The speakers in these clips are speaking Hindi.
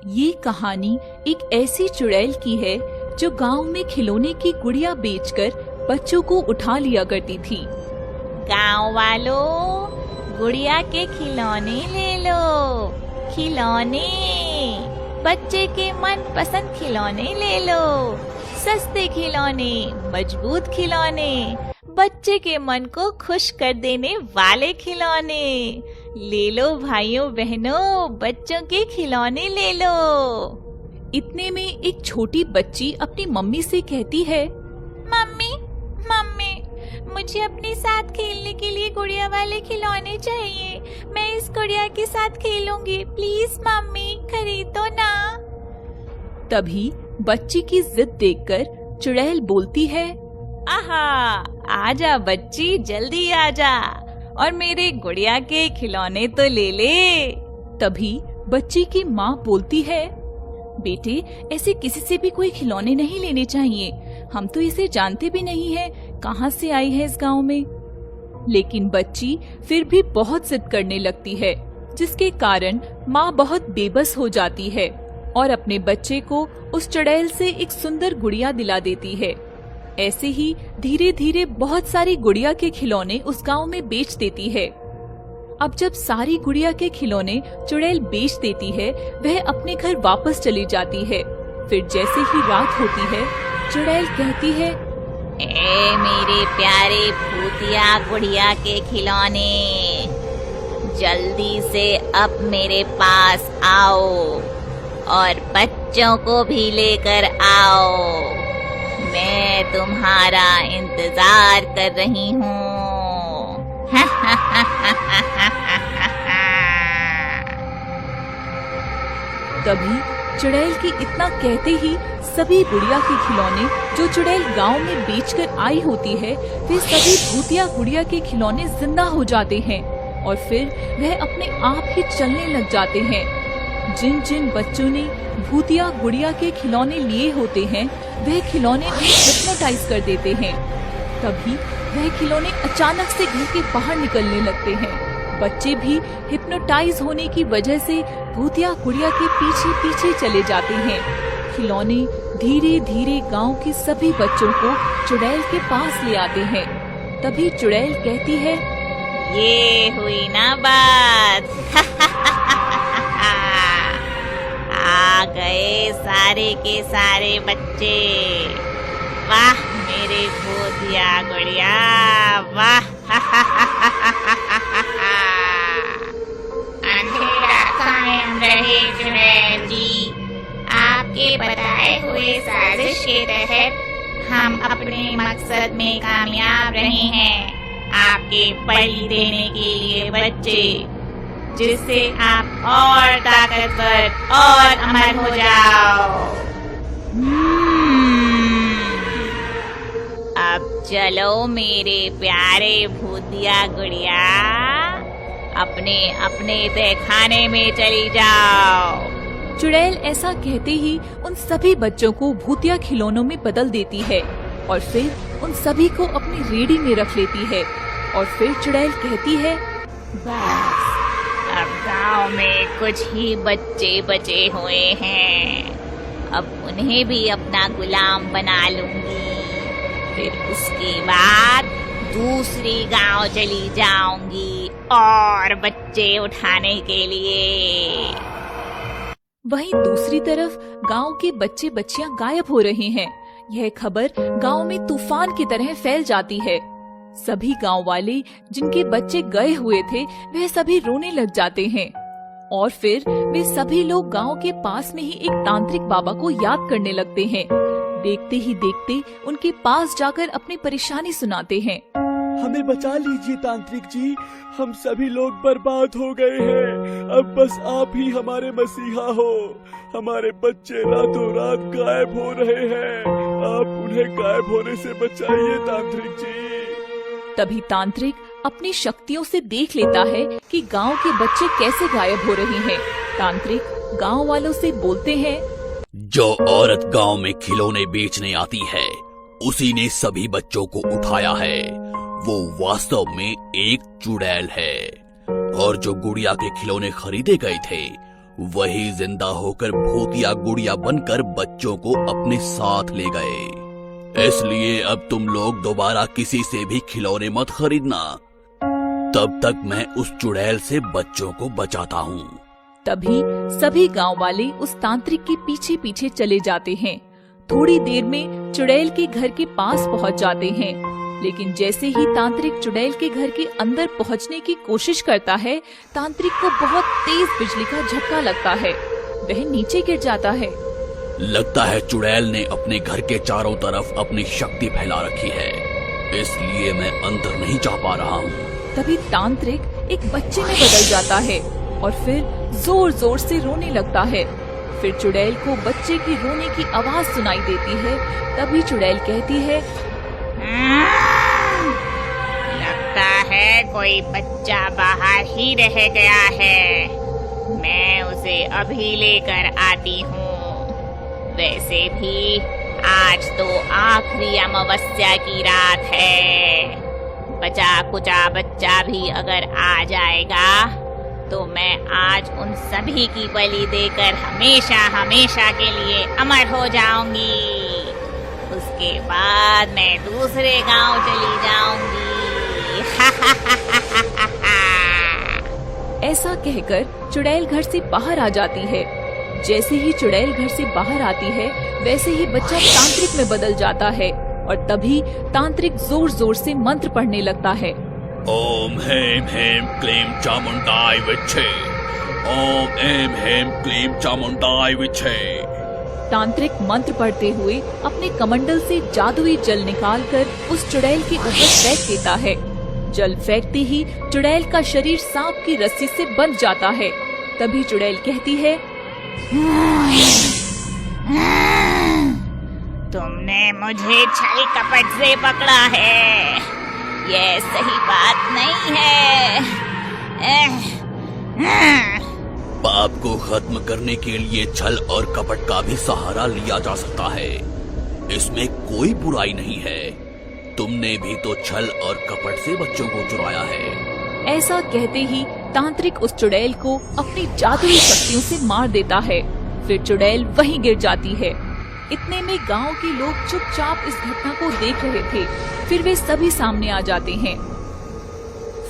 ये कहानी एक ऐसी चुड़ैल की है जो गांव में खिलौने की गुड़िया बेचकर बच्चों को उठा लिया करती थी। गांव वालों, गुड़िया के खिलौने ले लो, खिलौने, बच्चे के मन पसंद खिलौने ले लो, सस्ते खिलौने, मजबूत खिलौने, बच्चे के मन को खुश कर देने वाले खिलौने ले लो भाइयों बहनों, बच्चों के खिलौने ले लो। इतने में एक छोटी बच्ची अपनी मम्मी से कहती है, मम्मी मम्मी, मुझे अपने साथ खेलने के लिए गुड़िया वाले खिलौने चाहिए। मैं इस गुड़िया के साथ खेलूंगी, प्लीज मम्मी खरीदो ना। तभी बच्ची की जिद देखकर चुड़ैल बोलती है, आहा, आजा बच्ची, जल्दी आजा और मेरे गुड़िया के खिलौने तो ले ले। तभी बच्ची की माँ बोलती है, बेटे, ऐसे किसी से भी कोई खिलौने नहीं लेने चाहिए। हम तो इसे जानते भी नहीं है, कहाँ से आई है इस गांव में। लेकिन बच्ची फिर भी बहुत जिद करने लगती है, जिसके कारण माँ बहुत बेबस हो जाती है और अपने बच्चे को उस चुड़ैल से एक सुंदर गुड़िया दिला देती है। ऐसे ही धीरे धीरे बहुत सारी गुड़िया के खिलौने उस गांव में बेच देती है। अब जब सारी गुड़िया के खिलौने चुड़ैल बेच देती है, वह अपने घर वापस चली जाती है। फिर जैसे ही रात होती है, चुड़ैल कहती है, ए मेरे प्यारे भूतिया गुड़िया के खिलौने, जल्दी से अब मेरे पास आओ और बच्चों को भी लेकर आओ। मैं तुम्हारा इंतजार कर रही हूँ। तभी चुड़ैल के इतना कहते ही सभी गुड़िया के खिलौने जो चुड़ैल गांव में बेचकर आई होती है, वे सभी भूतिया गुड़िया के खिलौने जिंदा हो जाते हैं और फिर वह अपने आप ही चलने लग जाते हैं। जिन जिन बच्चों ने भूतिया गुड़िया के खिलौने लिए होते हैं, वह खिलौने उन्हें हिप्नोटाइज कर देते हैं। तभी वह खिलौने अचानक से घर के बाहर निकलने लगते हैं। बच्चे भी हिप्नोटाइज होने की वजह से भूतिया गुड़िया के पीछे पीछे चले जाते हैं। खिलौने धीरे धीरे गांव के सभी बच्चों को चुड़ैल के पास ले आते हैं। तभी चुड़ैल कहती है, ये हुई ना बात। आ गए सारे के सारे बच्चे। वाह मेरे भूतिया गुड़िया, वाह। अंधेरा कायम रहे चुड़ैल जी। आपके बताए हुए साजिश के तहत हम अपने मकसद में कामयाब रहे हैं। आपके बलि देने के लिए बच्चे, जिससे आप और ताकतवर और अमर हो जाओ। अब चलो मेरे प्यारे भूतिया गुड़िया, अपने अपने तहखाने में चली जाओ। चुड़ैल ऐसा कहते ही उन सभी बच्चों को भूतिया खिलौनों में बदल देती है और फिर उन सभी को अपनी रेड़ी में रख लेती है। और फिर चुड़ैल कहती है, बस अब गांव में कुछ ही बच्चे बचे हुए हैं, अब उन्हें भी अपना गुलाम बना लूंगी। फिर उसके बाद दूसरी गांव चली जाऊंगी और बच्चे उठाने के लिए। वहीं दूसरी तरफ गांव के बच्चे बच्चियां गायब हो रहे हैं। यह खबर गांव में तूफान की तरह फैल जाती है। सभी गांव वाले जिनके बच्चे गए हुए थे, वह सभी रोने लग जाते हैं और फिर वे सभी लोग गांव के पास में ही एक तांत्रिक बाबा को याद करने लगते हैं। देखते ही देखते उनके पास जाकर अपनी परेशानी सुनाते हैं। हमें बचा लीजिए तांत्रिक जी, हम सभी लोग बर्बाद हो गए हैं। अब बस आप ही हमारे मसीहा हो। हमारे बच्चे रातों रात गायब हो रहे हैं, आप उन्हें गायब होने से बचाइए तांत्रिक जी। तभी तांत्रिक अपनी शक्तियों से देख लेता है कि गांव के बच्चे कैसे गायब हो रहे हैं। तांत्रिक गांव वालों से बोलते हैं, जो औरत गांव में खिलौने बेचने आती है, उसी ने सभी बच्चों को उठाया है। वो वास्तव में एक चुड़ैल है और जो गुड़िया के खिलौने खरीदे गए थे, वही जिंदा होकर भूतिया गुड़िया बनकर बच्चों को अपने साथ ले गए। इसलिए अब तुम लोग दोबारा किसी से भी खिलौने मत खरीदना। तब तक मैं उस चुड़ैल से बच्चों को बचाता हूँ। तभी सभी गांव वाले उस तांत्रिक के पीछे पीछे चले जाते हैं। थोड़ी देर में चुड़ैल के घर के पास पहुंच जाते हैं, लेकिन जैसे ही तांत्रिक चुड़ैल के घर के अंदर पहुंचने की कोशिश करता है, तांत्रिक को बहुत तेज बिजली का झटका लगता है। वह नीचे गिर जाता है। लगता है चुड़ैल ने अपने घर के चारों तरफ अपनी शक्ति फैला रखी है, इसलिए मैं अंदर नहीं जा पा रहा हूँ। तभी तांत्रिक एक बच्चे में बदल जाता है और फिर जोर जोर से रोने लगता है। फिर चुड़ैल को बच्चे की रोने की आवाज सुनाई देती है। तभी चुड़ैल कहती है, लगता है कोई बच्चा बाहर ही रह गया है। मैं उसे अभी लेकर आती हूँ। वैसे भी आज तो आखिरी अमावस्या की रात है। बचा कुचा बच्चा भी अगर आ जाएगा तो मैं आज उन सभी की बलि देकर हमेशा हमेशा के लिए अमर हो जाऊंगी। उसके बाद मैं दूसरे गांव चली जाऊंगी। ऐसा कहकर चुड़ैल घर से बाहर आ जाती है। जैसे ही चुड़ैल घर से बाहर आती है, वैसे ही बच्चा तांत्रिक में बदल जाता है और तभी तांत्रिक जोर जोर से मंत्र पढ़ने लगता है। ओम हेम हेम क्लीम चामुंडाय विच्छे। ओम एम हेम क्लीम चामुंडाय विच्छे। तांत्रिक मंत्र पढ़ते हुए अपने कमंडल से जादुई जल निकालकर उस चुड़ैल के ऊपर फेंक देता है। जल फेंकते ही चुड़ैल का शरीर सांप की रस्सी से बंध जाता है। तभी चुड़ैल कहती है, तुमने मुझे छल कपट से पकड़ा है। ये सही बात नहीं है। पाप को खत्म करने के लिए छल और कपट का भी सहारा लिया जा सकता है। इसमें कोई बुराई नहीं है। तुमने भी तो छल और कपट से बच्चों को चुराया है। ऐसा कहते ही तांत्रिक उस चुड़ैल को अपनी जादुई शक्तियों से मार देता है। फिर चुड़ैल वहीं गिर जाती है। इतने में गांव के लोग चुपचाप इस घटना को देख रहे थे। फिर वे सभी सामने आ जाते हैं।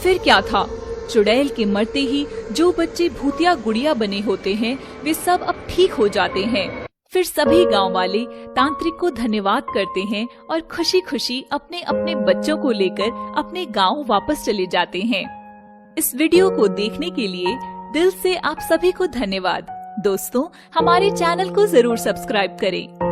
फिर क्या था, चुड़ैल के मरते ही जो बच्चे भूतिया गुड़िया बने होते हैं, वे सब अब ठीक हो जाते हैं। फिर सभी गांव वाले तांत्रिक को धन्यवाद करते हैं और खुशी खुशी अपने अपने बच्चों को लेकर अपने गांव वापस चले जाते हैं। इस वीडियो को देखने के लिए दिल से आप सभी को धन्यवाद। दोस्तों, हमारे चैनल को जरूर सब्सक्राइब करें।